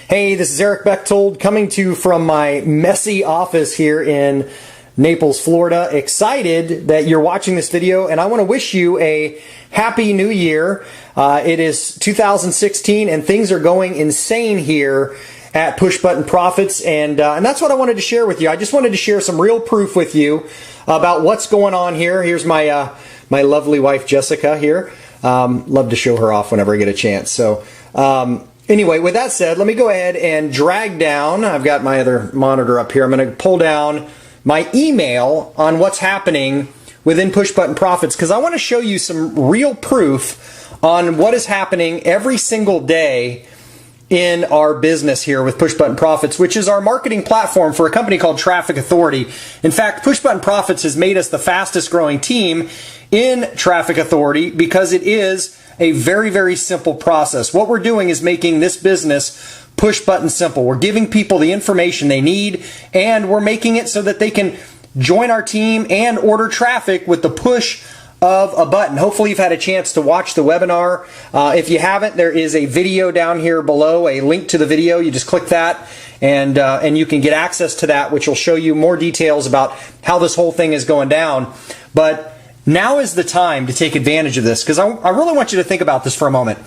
Hey, this is Eric Bechtold coming to you from my messy office here in Naples, Florida. Excited that you're watching this video, and I want to wish you a happy new year. It is 2016 and things are going insane here at Push Button Profits, and that's what I wanted to share with you. I just wanted to share some real proof with you about what's going on here. Here's my my lovely wife Jessica here. Love to show her off whenever I get a chance. So anyway, with that said, let me go ahead and drag down. I've got my other monitor up here. I'm going to pull down my email on what's happening within Push Button Profits, because I want to show you some real proof on what is happening every single day in our business here with Push Button Profits, which is our marketing platform for a company called Traffic Authority. In fact, Push Button Profits has made us the fastest growing team in Traffic Authority because it is a very, very simple process. What we're doing is making this business push button simple. We're giving people the information they need, and we're making it so that they can join our team and order traffic with the push of a button. Hopefully you've had a chance to watch the webinar. If you haven't, there is a video down here below, a link to the video. You just click that and you can get access to that, which will show you more details about how this whole thing is going down. But now is the time to take advantage of this, because I really want you to think about this for a moment.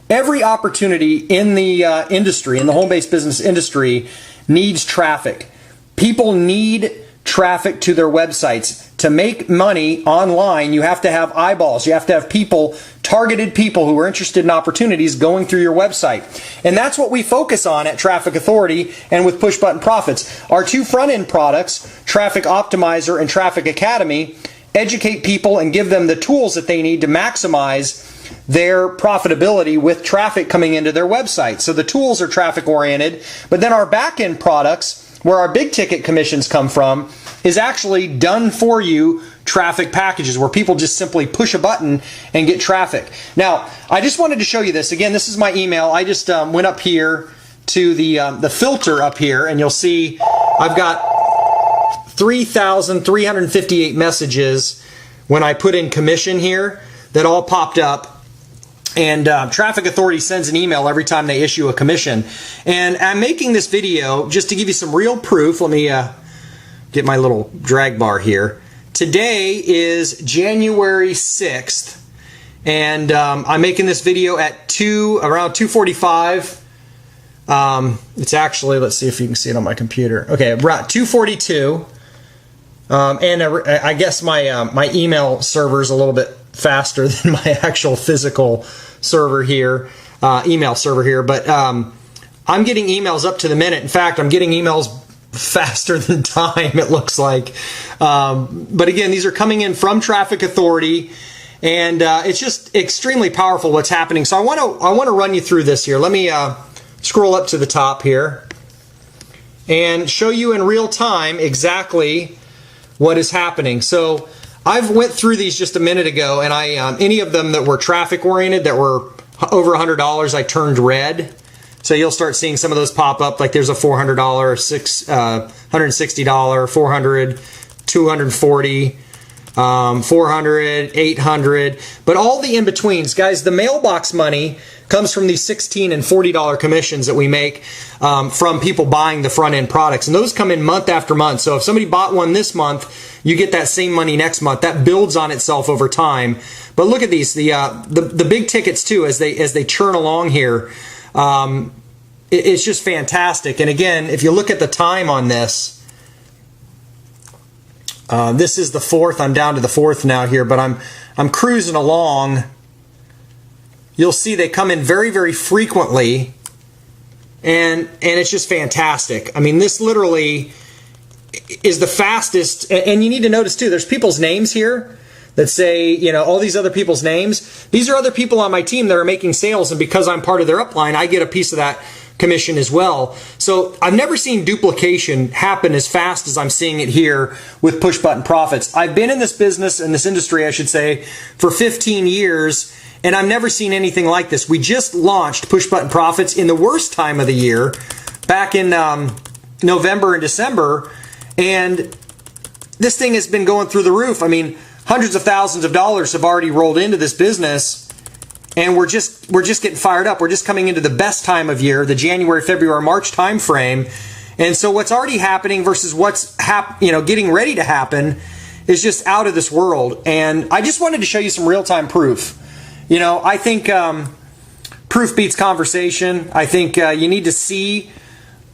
Every opportunity in the industry, in the home-based business industry, needs traffic. People need traffic to their websites. To make money online, you have to have eyeballs. You have to have people, targeted people who are interested in opportunities going through your website. And that's what we focus on at Traffic Authority and with Push Button Profits. Our two front-end products, Traffic Optimizer and Traffic Academy, educate people and give them the tools that they need to maximize their profitability with traffic coming into their website. So the tools are traffic oriented, but then our back-end products, where our big ticket commissions come from, is actually done for you traffic packages where people just simply push a button and get traffic. Now, I just wanted to show you this. Again, this is my email. I just went up here to the filter up here, and you'll see I've got 3,358 messages when I put in commission here that all popped up. And Traffic Authority sends an email every time they issue a commission. And I'm making this video just to give you some real proof. Let me get my little drag bar here. Today is January 6th, and I'm making this video at around 2:45. It's actually, let's see if you can see it on my computer. Okay, around 2:42. And I guess my email server is a little bit faster than my actual physical server here, email server here. But I'm getting emails up to the minute. In fact, I'm getting emails faster than time, it looks like. But again, these are coming in from Traffic Authority, and it's just extremely powerful what's happening. So I want to run you through this here. Let me scroll up to the top here and show you in real time exactly what is happening. So I've went through these just a minute ago, and any of them that were traffic oriented that were over $100, I turned red. So you'll start seeing some of those pop up, like there's a $400, $160, $400, $240, $400, $800, but all the in-betweens. Guys, the mailbox money comes from these $16 and $40 commissions that we make from people buying the front-end products. And those come in month after month. So if somebody bought one this month, you get that same money next month. That builds on itself over time. But look at these, the big tickets too, as they churn along here. It's just fantastic. And again, if you look at the time on this, this is the 4th. I'm down to the 4th now here, but I'm cruising along. You'll see they come in very, very frequently, and it's just fantastic. I mean, this literally is the fastest. And you need to notice too, there's people's names here that say, you know, all these other people's names. These are other people on my team that are making sales, and because I'm part of their upline, I get a piece of that commission as well. So I've never seen duplication happen as fast as I'm seeing it here with Push Button Profits. I've been in this business, in this industry, I should say, for 15 years, and I've never seen anything like this. We just launched Push Button Profits in the worst time of the year, back in November and December, and this thing has been going through the roof. I mean, hundreds of thousands of dollars have already rolled into this business, And we're just getting fired up. We're just coming into the best time of year, the January, February, March time frame. And so what's already happening versus what's getting ready to happen is just out of this world. And I just wanted to show you some real-time proof. I think proof beats conversation. I think you need to see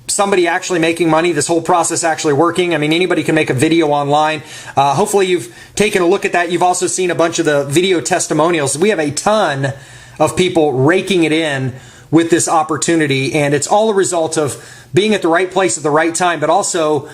somebody actually making money, this whole process actually working. I mean, anybody can make a video online. Hopefully you've taken a look at that. You've also seen a bunch of the video testimonials. We have a ton of people raking it in with this opportunity, and it's all a result of being at the right place at the right time, but also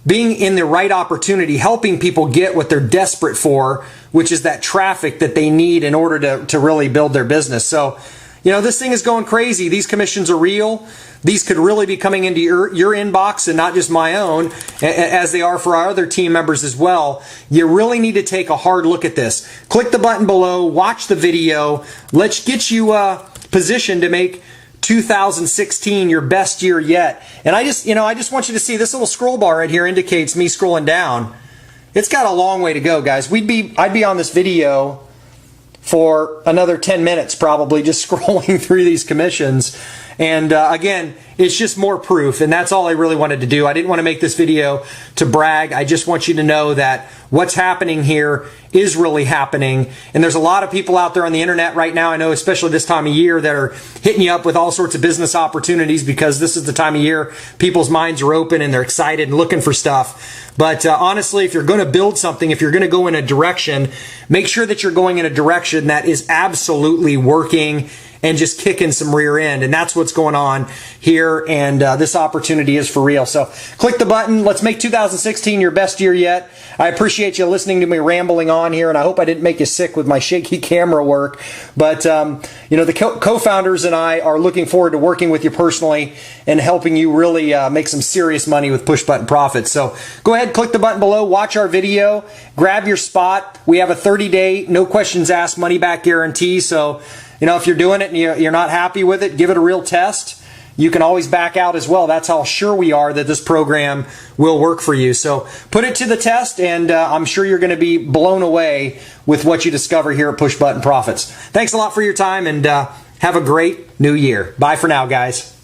being in the right opportunity, helping people get what they're desperate for, which is that traffic that they need in order to really build their business. So, this thing is going crazy. These commissions are real. These could really be coming into your inbox and not just my own, as they are for our other team members as well. You really need to take a hard look at this. Click the button below, watch the video. Let's get you positioned to make 2016 your best year yet. And I just want you to see this little scroll bar right here indicates me scrolling down. It's got a long way to go, guys. I'd be on this video for another 10 minutes probably, just scrolling through these commissions. And again, it's just more proof, and that's all I really wanted to do. I didn't want to make this video to brag. I just want you to know that what's happening here is really happening. And there's a lot of people out there on the internet right now, I know, especially this time of year, that are hitting you up with all sorts of business opportunities, because this is the time of year people's minds are open and they're excited and looking for stuff. But honestly, if you're going to build something, if you're going to go in a direction, make sure that you're going in a direction that is absolutely working and just kicking some rear end. And that's what's going on here. And this opportunity is for real. So click the button. Let's make 2016 your best year yet. I appreciate you listening to me rambling on here, and I hope I didn't make you sick with my shaky camera work. But, the co-founders and I are looking forward to working with you personally and helping you really make some serious money with Push Button Profits. So go ahead, click the button below, watch our video, grab your spot. We have a 30-day, no questions asked, money-back guarantee. So, if you're doing it and you're not happy with it, give it a real test. You can always back out as well. That's how sure we are that this program will work for you. So put it to the test, and I'm sure you're going to be blown away with what you discover here at Push Button Profits. Thanks a lot for your time, and have a great new year. Bye for now, guys.